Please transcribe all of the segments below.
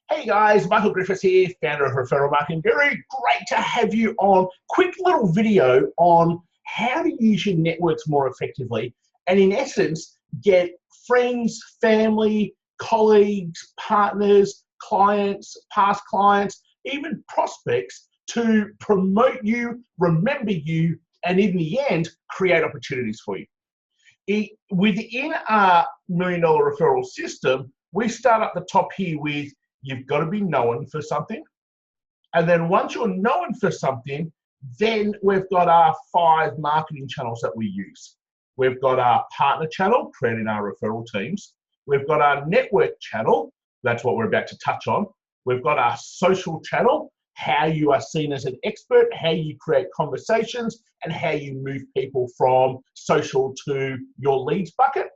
Hey guys, Michael Griffiths here, founder of Referral Marketing Guru. Great to have you on. Quick little video on how to use your networks more effectively and in essence, get friends, family, colleagues, partners, clients, past clients, even prospects to promote you, remember you, and in the end, create opportunities for you. Within our $1 Million referral system, we start at the top here with you've got to be known for something. And then once you're known for something, then we've got our 5 marketing channels that we use. We've got our partner channel, creating our referral teams. We've got our network channel. That's what we're about to touch on. We've got our social channel, how you are seen as an expert, how you create conversations, and how you move people from social to your leads bucket.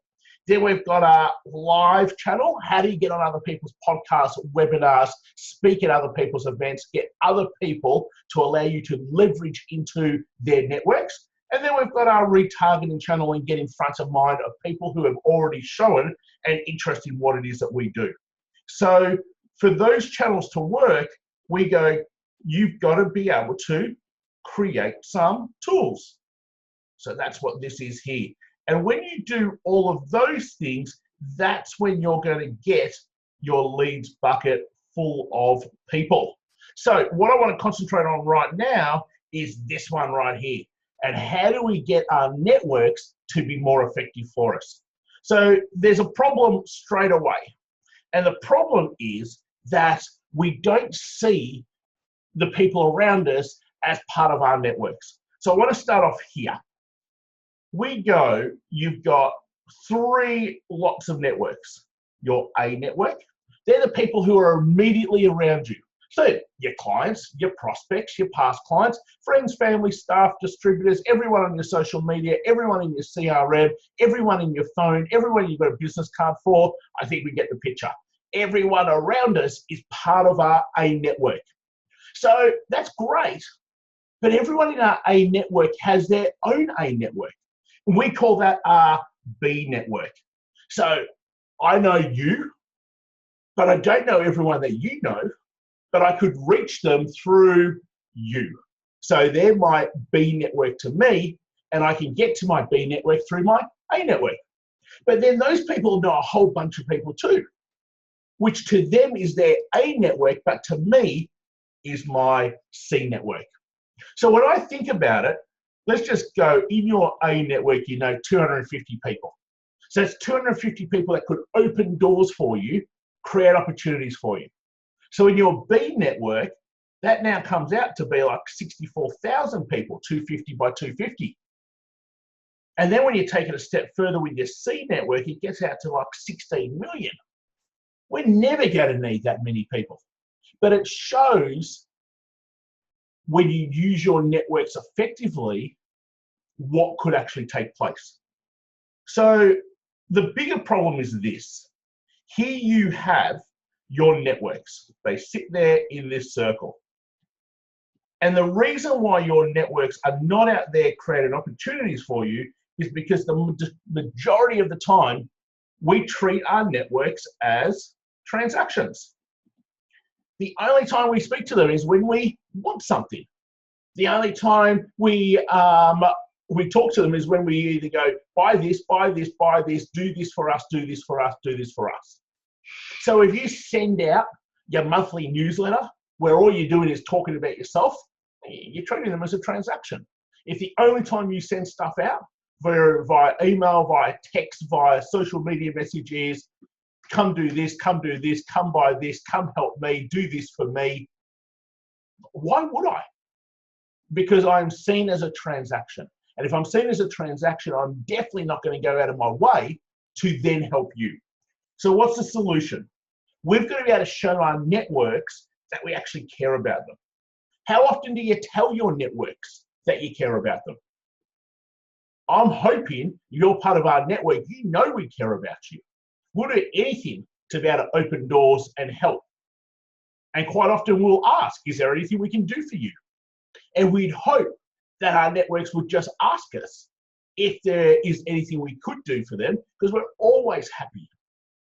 Then we've got our live channel. How do you get on other people's podcasts, webinars, speak at other people's events, get other people to allow you to leverage into their networks. And then we've got our retargeting channel and get in front of mind of people who have already shown an interest in what it is that we do. So for those channels to work, we go, you've got to be able to create some tools. So that's what this is here. And when you do all of those things, that's when you're going to get your leads bucket full of people. So what I want to concentrate on right now is this one right here. And how do we get our networks to be more effective for us? So there's a problem straight away. And the problem is that we don't see the people around us as part of our networks. So I want to start off here. We go, you've got 3 lots of networks. Your A network, they're the people who are immediately around you. So your clients, your prospects, your past clients, friends, family, staff, distributors, everyone on your social media, everyone in your CRM, everyone in your phone, everyone you've got a business card for. I think we get the picture. Everyone around us is part of our A network. So that's great, but everyone in our A network has their own A network. We call that our B network. So I know you, but I don't know everyone that you know, but I could reach them through you. So they're my B network to me, and I can get to my B network through my A network. But then those people know a whole bunch of people too, which to them is their A network, but to me is my C network. So when I think about it, let's just go in your A network, you know, 250 people. So it's 250 people that could open doors for you, create opportunities for you. So in your B network, that now comes out to be like 64,000 people, 250 by 250. And then when you take it a step further with your C network, it gets out to like 16 million. We're never going to need that many people. But it shows when you use your networks effectively, what could actually take place. So the bigger problem is this. Here you have your networks. They sit there in this circle. And the reason why your networks are not out there creating opportunities for you is because the majority of the time, we treat our networks as transactions. The only time we speak to them is when we want something. The only time we talk to them is when we either go, buy this, buy this, buy this, do this for us, do this for us, do this for us. So if you send out your monthly newsletter where all you're doing is talking about yourself, you're treating them as a transaction. If the only time you send stuff out via email, via text, via social media messages, come do this, come buy this, come help me, do this for me. Why would I? Because I'm seen as a transaction. And if I'm seen as a transaction, I'm definitely not going to go out of my way to then help you. So what's the solution? We've got to be able to show our networks that we actually care about them. How often do you tell your networks that you care about them? I'm hoping you're part of our network. You know we care about you. We'll do anything to be able to open doors and help. And quite often we'll ask, is there anything we can do for you? And we'd hope that our networks would just ask us if there is anything we could do for them, because we're always happy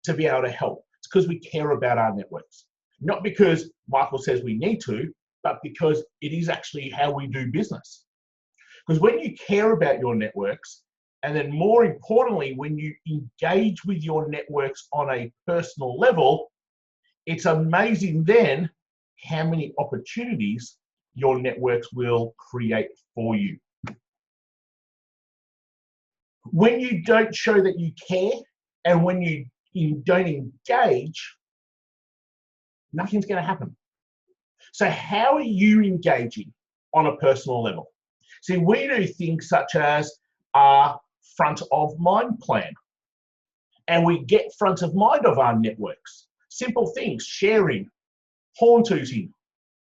to be able to help. It's because we care about our networks. Not because Michael says we need to, but because it is actually how we do business. Because when you care about your networks, and then more importantly, when you engage with your networks on a personal level, it's amazing then how many opportunities your networks will create for you. When you don't show that you care, and when you don't engage, nothing's going to happen. So how are you engaging on a personal level? See, we do things such as our front of mind plan, and we get front of mind of our networks. Simple things: sharing, horn tooting,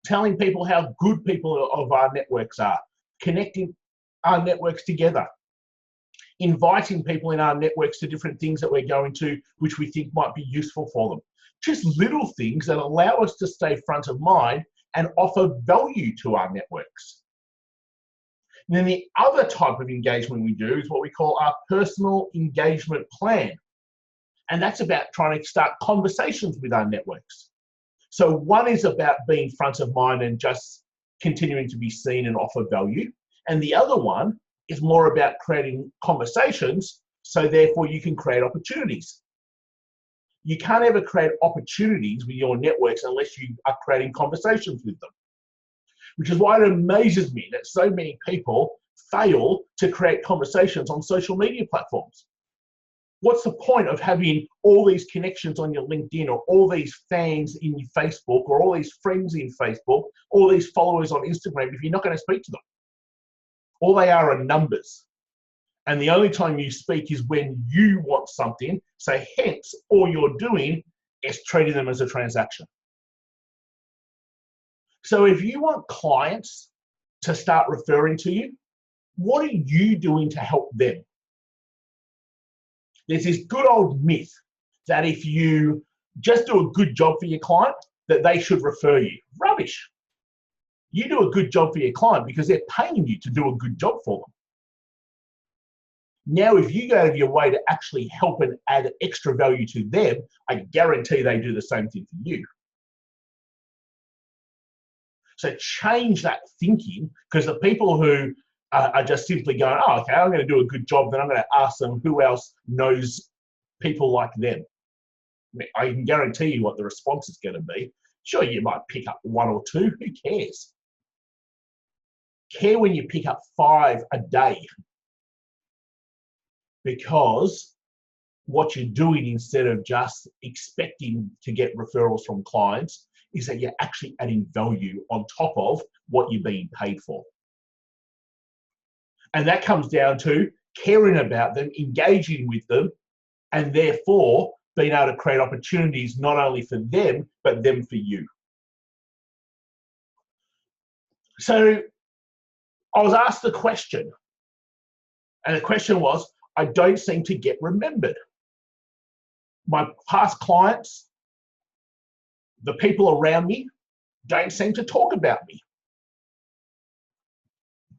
telling people how good people of our networks are, connecting our networks together, inviting people in our networks to different things that we're going to, which we think might be useful for them. Just little things that allow us to stay front of mind and offer value to our networks. And then the other type of engagement we do is what we call our personal engagement plan. And that's about trying to start conversations with our networks. So one is about being front of mind and just continuing to be seen and offer value. And the other one is more about creating conversations, so therefore you can create opportunities. You can't ever create opportunities with your networks unless you are creating conversations with them. Which is why it amazes me that so many people fail to create conversations on social media platforms. What's the point of having all these connections on your LinkedIn, or all these fans in your Facebook, or all these friends in Facebook, all these followers on Instagram, if you're not going to speak to them? All they are numbers. And the only time you speak is when you want something. So hence, all you're doing is treating them as a transaction. So if you want clients to start referring to you, what are you doing to help them? There's this good old myth that if you just do a good job for your client, that they should refer you. Rubbish. You do a good job for your client because they're paying you to do a good job for them. Now, if you go out of your way to actually help and add extra value to them, I guarantee they do the same thing for you. So change that thinking, because the people who are just simply going, oh, okay, I'm going to do a good job, then I'm going to ask them who else knows people like them. I can guarantee you what the response is going to be. Sure, you might pick up one or two. Who cares? Care when you pick up 5 a day, because what you're doing, instead of just expecting to get referrals from clients, is that you're actually adding value on top of what you're being paid for. And that comes down to caring about them, engaging with them, and therefore being able to create opportunities not only for them, but them for you. So I was asked the question, and the question was, I don't seem to get remembered. My past clients, the people around me, don't seem to talk about me.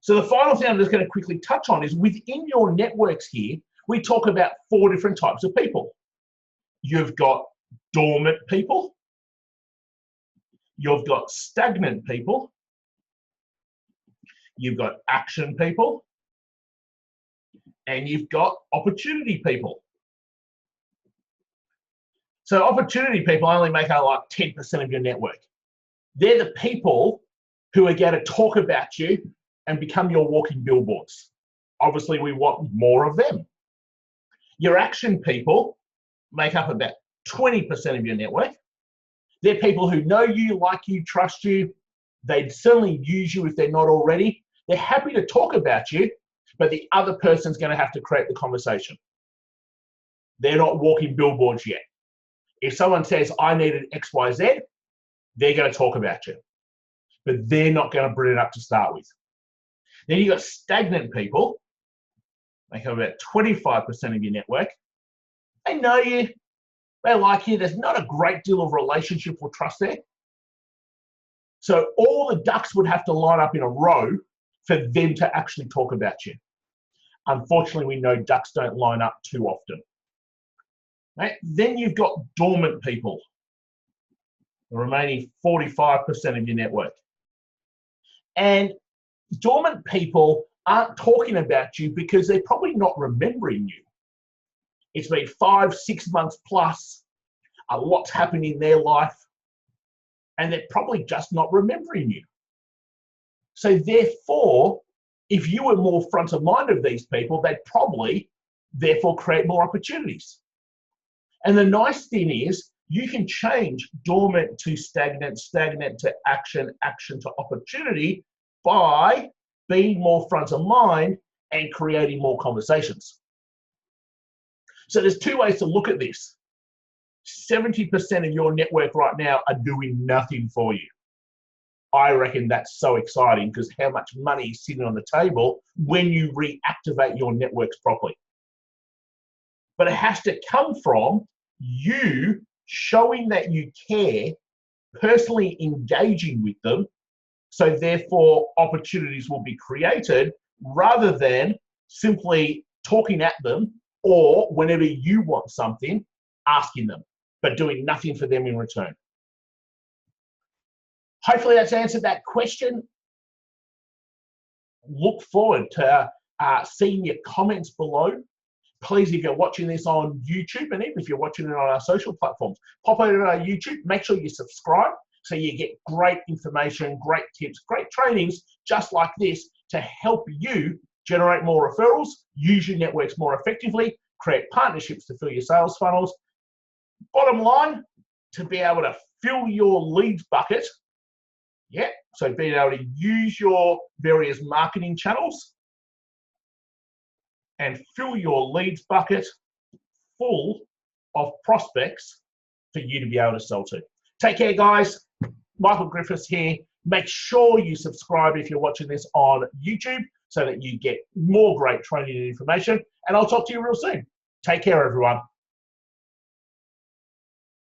So the final thing I'm just going to quickly touch on is, within your networks here, we talk about 4 different types of people. You've got dormant people, you've got stagnant people, you've got action people, and you've got opportunity people. So opportunity people only make out like 10% of your network. They're the people who are going to talk about you and become your walking billboards. Obviously, we want more of them. Your action people make up about 20% of your network. They're people who know you, like you, trust you. They'd certainly use you if they're not already. They're happy to talk about you, but the other person's going to have to create the conversation. They're not walking billboards yet. If someone says, I need an XYZ, they're going to talk about you, but they're not going to bring it up to start with. Then you've got stagnant people, make up about 25% of your network. They know you, they like you, there's not a great deal of relationship or trust there. So all the ducks would have to line up in a row for them to actually talk about you. Unfortunately, we know ducks don't line up too often. Right? Then you've got dormant people. the remaining 45% of your network. And dormant people aren't talking about you because they're probably not remembering you. It's been 5, 6 months plus, a lot's happened in their life, and they're probably just not remembering you. So therefore, if you were more front of mind of these people, they'd probably therefore create more opportunities. And the nice thing is, you can change dormant to stagnant, stagnant to action, action to opportunity by being more front of mind and creating more conversations. So there's 2 ways to look at this. 70% of your network right now are doing nothing for you. I reckon that's so exciting because how much money is sitting on the table when you reactivate your networks properly. But it has to come from you showing that you care, personally engaging with them, so therefore opportunities will be created rather than simply talking at them or whenever you want something, asking them, but doing nothing for them in return. Hopefully that's answered that question. Look forward to seeing your comments below. Please, if you're watching this on YouTube, and even if you're watching it on our social platforms, pop over to our YouTube, make sure you subscribe so you get great information, great tips, great trainings just like this to help you generate more referrals, use your networks more effectively, create partnerships to fill your sales funnels. Bottom line, to be able to fill your leads bucket. Yeah, so being able to use your various marketing channels and fill your leads bucket full of prospects for you to be able to sell to. Take care, guys. Michael Griffiths here. Make sure you subscribe if you're watching this on YouTube so that you get more great training and information. And I'll talk to you real soon. Take care, everyone.